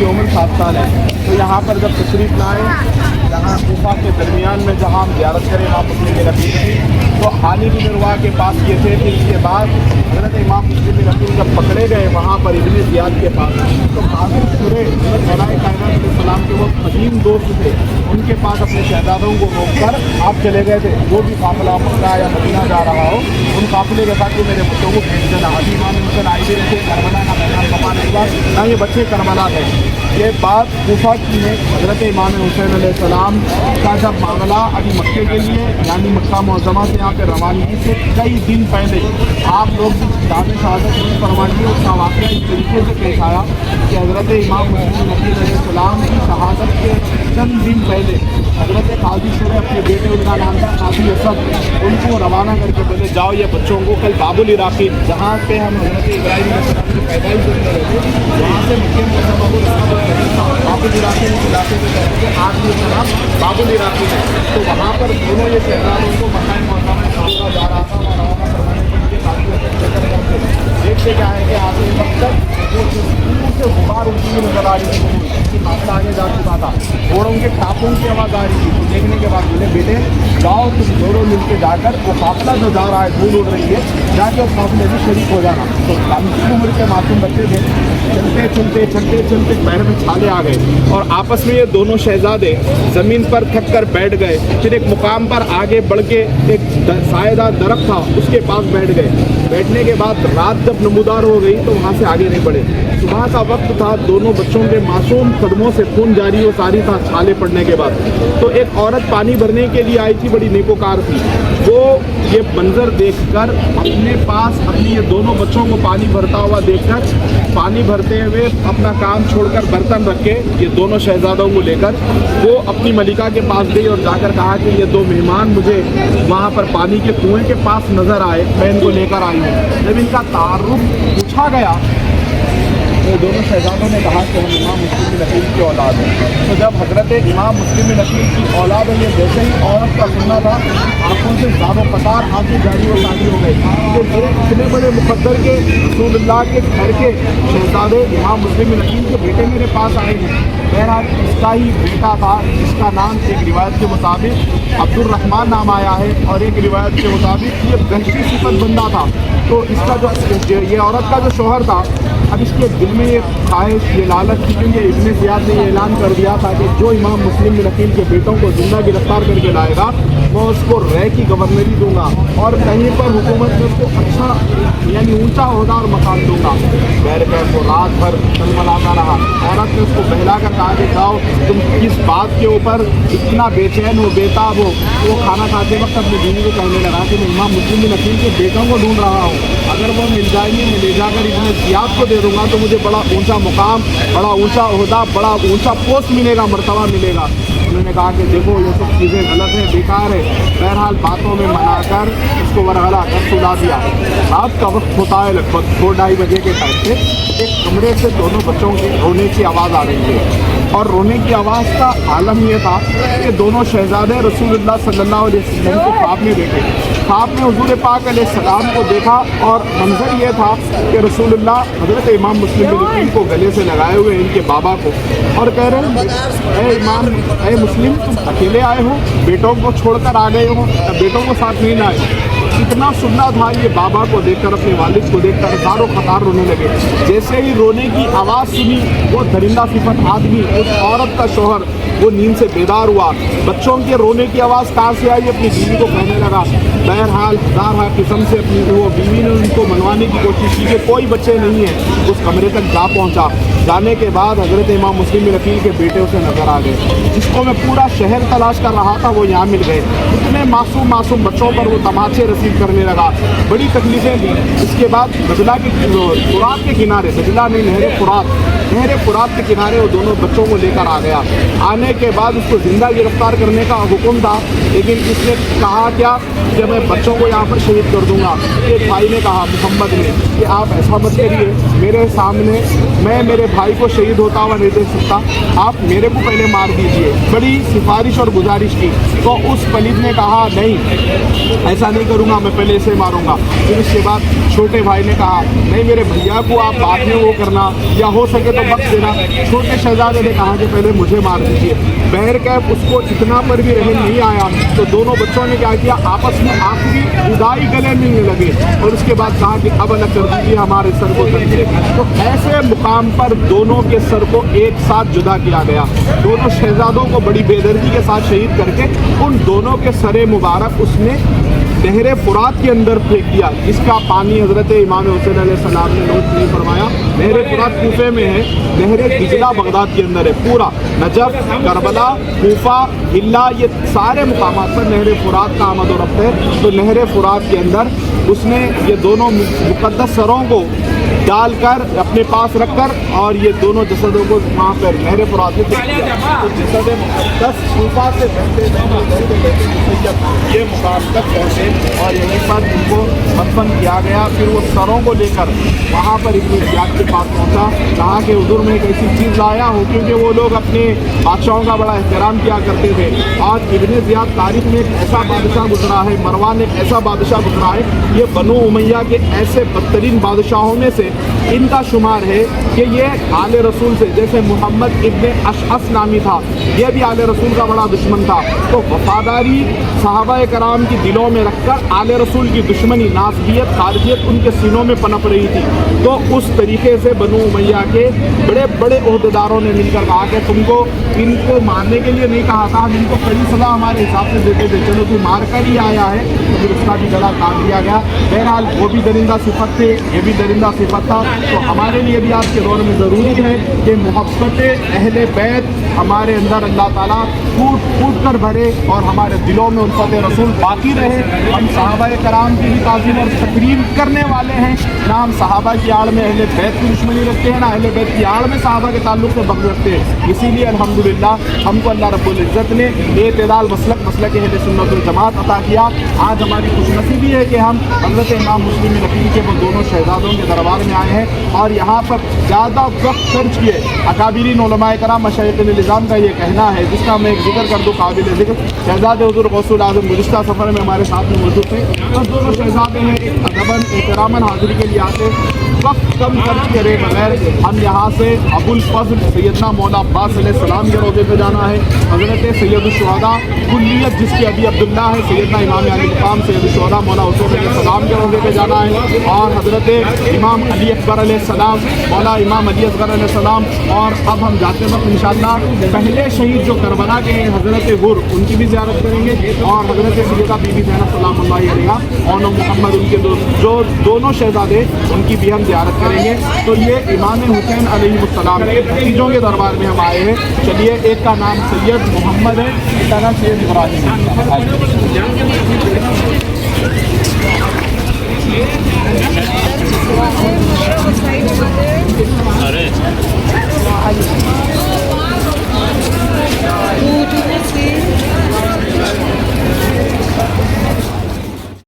की उम्र 7 साल है। तो यहाँ पर जब तशरीफ़ लाए, यहाँ कोफा के दरमियान में जहाँ हम ज़ियारत करें इमाम मुस्लिम बिन अकील की, तो हानी बिन उर्वा के पास ये थे। फिर इसके बाद हज़रत इमाम मुस्लिम बिन अकील जब पकड़े गए वहाँ पर इब्न ज़ियाद के पास, तो काफिर पूरे मौलाए कायनात सलाम के वो कदीम दोस्त थे, उनके पास अपने शहजादों को रोक कर आप चले गए थे। जो भी काफिला मक्का या मदीना जा रहा हो, उन काफिले के साथ मेरे बच्चों को भेज देना। अभी इमाम हुसैन आई भी रहते करबला का मैदान कमान हुआ ना, ये बच्चे करबला थे। ये बात कोफा की है। हज़रत इमाम हुसैन अलैहिस्सलाम का जब मामला अभी मक्के के लिए यानी मक्का मुअज़्ज़मा से यहाँ पर रवानगी से कई दिन पहले आप लोग दाद शहादत फरमाइए, उसका वाक़या इस तरीके से पेश आया कि हज़रत इमाम मुस्लिम अलैहिस्सलाम की शहादत के चंद दिन पहले हज़रत काजी शुरे अपने बेटे, उनका नाम था काजी असद, उनको रवाना करके बोले जाओ ये बच्चों को कल बाबुल इराक़ी, जहाँ पे हम हज़रत इब्राहीम अलैहिस्सलाम की पैदाइश देख रहे थे, वहाँ से मक्के में बाबुल इराक़ी में इलाके में कहते थे आज ये जनाब बाबुल इराक़ी है। तो वहाँ पर दोनों ये शहजादों को मक्का मुअज़्ज़मा में सामना जा रहा था और रवाना करवाने के लिए काफ़ी देखते क्या है कि आगे वक्त तक वो दूर से गुबार उठती हुई नजर आ रही थी, मामला आगे जा चुका था और उनके टापों की आवाज़ आ रही थी। तो देखने के बाद बोले बेटे जाओ तुम दोनों मिलकर जाकर वो काफिला जो जा रहा है धूल उड़ रही है, जाके उस काफिले में शरीक हो जाना। तो कम उम्र के मासूम बच्चे थे, चलते चलते चलते चलते पैर में छाले आ गए और आपस में ये दोनों शहजादे ज़मीन पर थक कर बैठ गए। फिर एक मुकाम पर आगे बढ़ के एक सायेदार दरख्त था उसके पास बैठ गए। बैठने के बाद रात जब नमूदार हो गई तो वहाँ से आगे नहीं बढ़े। सुबह का वक्त था, दोनों बच्चों के मासूम कदमों से खून जारी हो सारी था छाले पड़ने के बाद। तो एक औरत पानी भरने के लिए आई थी, बड़ी नेकोकार थी, वो ये मंजर देखकर अपने पास अपनी ये दोनों बच्चों को पानी भरता हुआ देखकर पानी भरते हुए अपना काम छोड़कर बर्तन रख के ये दोनों शहजादों को लेकर वो अपनी मलिका के पास गई और जाकर कहा कि ये दो मेहमान मुझे वहाँ पर पानी के कुएं के पास नजर आए, मैं इनको लेकर आई हूँ। जब इनका तारुफ पूछा गया तो दोनों शहजादों ने कहा कि हम इमाम मुस्लिम बिन अकील की औलाद हैं। तो जब हज़रत इमाम मुस्लिम बिन अकील की औलाद है, ये जैसे ही औरत का सुनना था आंखों से ज़ारो पतार आंखें जारी और शादी हो गई कि मेरे इतने बड़े मुक़द्दर के रसूलुल्लाह के घर के शहजादे इमाम मुस्लिम बिन अकील के बेटे मेरे पास आए हैं। बहरहाल इसका ही बेटा था, जिसका नाम एक रिवायत के मुताबिक अब्दुर्रहमान नाम आया है और एक रिवायत के मुताबिक ये वहशी सिफत बंदा था। तो इसका जो ये औरत का जो शौहर था, अब इसके दिल में ये ख्वाहिश, ये लालच थी, क्योंकि इब्न ज़ियाद ने ये ऐलान कर दिया था कि जो इमाम मुस्लिम बिन अकील के बेटों को जिंदा गिरफ्तार करके लाएगा मैं उसको रह की गवर्नरी दूंगा और कहीं पर हुकूमत में उसको अच्छा यानी ऊंचा ओहदा और मकान दूंगा। बैर कर वो रात भर तलमलाता रहा। औरत ने उसको बहला कर कहा कि जाओ तुम किस बात के ऊपर इतना बेचैन हो, बेताब हो। वो खाना खाते वक्त अपनी बीवी को कहने लगा कि मैं इमाम मुस्लिम बिन अकील के बेटों को ढूंढ रहा हूँ, अगर वो मिल जाएंगे मैं ले जाकर इब्न ज़ियाद को दे दूंगा तो मुझे बड़ा ऊंचा मुकाम, बड़ा ऊंचा ओहदा, बड़ा ऊंचा पोस्ट मिलेगा, मर्तबा मिलेगा। उन्होंने कहा कि देखो ये सब चीज़ें गलत हैं, बेकार है। बहरहाल बातों में मनाकर उसको वरगला कर सुला दिया। रात का वक्त होता है लगभग 2-2:30 बजे के टाइम पे एक कमरे से दोनों बच्चों की रोने की आवाज़ आ रही है और रोने की आवाज़ का आलम ये था कि दोनों शहजादे रसूलुल्लाह सल्लल्लाहु अलैहि वसल्लम के ख्वाब में देखे। ख्वाब में हुजूर पाक अलैहिस्सलाम को देखा और मंजर ये था कि रसूलुल्लाह हज़रत इमाम मुस्लिम बिन अकील को गले से लगाए हुए इनके बाबा को और कह रहे हैं ए इमाम ए मुस्लिम तुम अकेले आए हो, बेटों को छोड़कर आ गए हो, बेटों को साथ नहीं लाए। इतना सुनना था ये बाबा को देखकर, अपने वालिद को देखकर हज़ारों कतार रोने लगे। जैसे ही रोने की आवाज़ सुनी वो दरिंदा सिफत आदमी, उस औरत का शौहर, वो नींद से बेदार हुआ। बच्चों के रोने की आवाज़ कहाँ से आई, अपनी बीवी को कहने लगा। बहरहाल हज़ार किस्म से अपनी वो बीवी ने उनको मनवाने की कोशिश की कि कोई बच्चे नहीं है। उस कमरे तक जा पहुँचा। जाने के बाद हज़रत इमाम मुस्लिम बिन अकील के बेटे उसे नजर आ गए, जिसको मैं पूरा शहर तलाश कर रहा था वो यहाँ मिल गए। इतने मासूम बच्चों पर वो तमाचे रसीद करने लगा, बड़ी तकलीफ़ें दी। इसके बाद बजला के फुरात के किनारे, बजला नहीं नहर फुरात के किनारे वो दोनों बच्चों को लेकर आ गया। आने के बाद उसको ज़िंदा गिरफ्तार करने का हुक्म था, लेकिन इसने कहा क्या कि मैं बच्चों को यहाँ पर शहीद कर दूँगा। एक भाई ने कहा मोहम्मद ने कि आप ऐसा मत करिए, मेरे सामने मैं मेरे भाई को शहीद होता हुआ नहीं देख सकता, आप मेरे को पहले मार दीजिए। बड़ी सिफारिश और गुजारिश की, तो उस पलिद ने कहा नहीं ऐसा नहीं करूँगा, मैं पहले इसे मारूंगा। फिर उसके बाद छोटे भाई ने कहा नहीं मेरे भैया को आप बाद में वो करना, या हो सके तो बख्श देना। छोटे शहजादे ने कहा कि पहले मुझे मार दीजिए। बहरकैफ उसको इतना पर भी रहम नहीं आया, तो दोनों बच्चों ने क्या किया, आपस में आखिरी विदाई गले मिलने लगे और उसके बाद कहा कि अब अलग कर दीजिए, हमारे सर को करके। तो ऐसे मुकाम पर दोनों के सर को एक साथ जुदा किया गया। दोनों शहजादों को बड़ी बेदर्दी के साथ शहीद करके उन दोनों के सरे मुबारक उसने नहर फुरात के अंदर फेंक दिया, जिसका पानी हज़रत इमाम हुसैन अलैहिस्सलाम ने नोट नहीं फरमाया। नहर फुरात कूफे में है, नहर दिजला बगदाद के अंदर है। पूरा नजफ, करबला, कूफा, हिल्ला, ये सारे मुकामात पर नहर फुरात का आमद और रफ्त है। तो नहर फुरात के अंदर उसने ये दोनों मुक़द्दस सरों को डालकर अपने पास रखकर और ये दोनों जसदों को वहाँ पर नहर फुरात में फेंक दिया। तो जसद मुक़द्दस कूफा से ये मुकाम तक पहुँचे और यहीं पर उनको मदफन किया गया। फिर वो सरों को लेकर वहाँ पर इब्न ज़ियाद के पास पहुँचा, कहा कि हुज़ूर में एक ऐसी चीज़ लाया हूँ, क्योंकि वो लोग अपने बादशाहों का बड़ा एहतराम किया करते थे। आज इब्न ज़ियाद तारीख में एक ऐसा बादशाह गुजरा है, मरवान एक ऐसा बादशाह गुजरा है, ये बनु उमैया के ऐसे बदतरीन बादशाहों में से इनका शुमार है कि ये आले रसूल से, जैसे मोहम्मद इब्न अशअस नामी था, ये भी आले रसूल का बड़ा दुश्मन था। तो वफादारी सहाबा कराम की दिलों में रखकर आले रसूल की दुश्मनी, नासबियत, खारजियत उनके सीनों में पनप रही थी। तो उस तरीके से बनु उमैया के बड़े बड़े ओहदेदारों ने मिलकर कहा कि तुमको इनको मारने के लिए नहीं कहा था, हम इनको कड़ी सज़ा हमारे हिसाब से देते थे, चलो तू मार कर ही आया है। तो फिर उसका भी गला काट दिया गया। बहरहाल वो भी दरिंदा सिफत थे, ये भी दरिंदा सिफत था। तो हमारे लिए भी आज के दौर में ज़रूरी है कि मोहब्बत अहले बैत हमारे अंदर अल्लाह ताला फूट फूट कर भरे और हमारे दिलों में उल्फत रसूल बाकी रहे। हम सहाबा कराम की भी ताज़ीम और तकरीम करने वाले हैं, ना हम सहाबा की आड़ में अहले बैत की दुश्मनी रखते हैं, ना अहले बैत की आड़ में सहाबा के ताल्लुक़ से बग़्ज़ रखते हैं। इसीलिए अल्हम्दुलिल्लाह हमको अल्लाह रब्बुल इज़्ज़त ने एतदाल मसलक अहले सुन्नत वल जमात अता किया। आज हमारी खुशनसीबी है कि हम हज़रत इमाम मुस्लिम नबी के वो दोनों शहजादों के दरबार में आए हैं और यहाँ पर ज़्यादा वक्त खर्च किए। अकाबिरीन उलमाए कराम मशाइख़ निज़ाम का ये कहना है, जिसका मैं एक जिक्र कर दूँ काबिल ज़िक्र, शहज़ादे हुज़ूर गौसुल आज़म गुज़िश्ता सफ़र में हमारे साथ में मौजूद थे। तो दोनों शहज़ादे हैं, एक अदबन एहतरामन हाज़िरी के लिए आते, वक्त कम खर्च करे बगैर हम यहाँ से अबुल फज़ल सैयदना मौला अब्बास अलैहिस्सलाम के रोज़े पे जाना है। हज़रत सैयदुश्शुहदा कुल्लियत जिसकी अभी अब्दुल्ला है, सैयदना इमाम अली मक़ाम सैयदुश्शुहदा मौला हुसैन अलैहिस्सलाम के रोज़े पे जाना है। और हज़रत इमाम अली अकबर अलैहिस्सलाम मौला इमाम अली असग़र अलैहिस्सलाम। और अब हम जाते वक्त इंशाअल्लाह पहले शहीद जो करबला के हैं हज़रत हुर, उनकी भी ज़ियारत करेंगे और हज़रत सैयदा बीबी ज़ैनब सलामुल्लाहि अलैहा और मोहम्मद उनके जो दोनों शहज़ादे, उनकी भी हम ज़ियारत करेंगे। तो ये इमाम हुसैन अलैहिस्सलाम के भतीजों के दरबार में हम आए हैं। चलिए, एक का नाम सैयद मोहम्मद है, एक का नाम सैयद इब्राहिम है।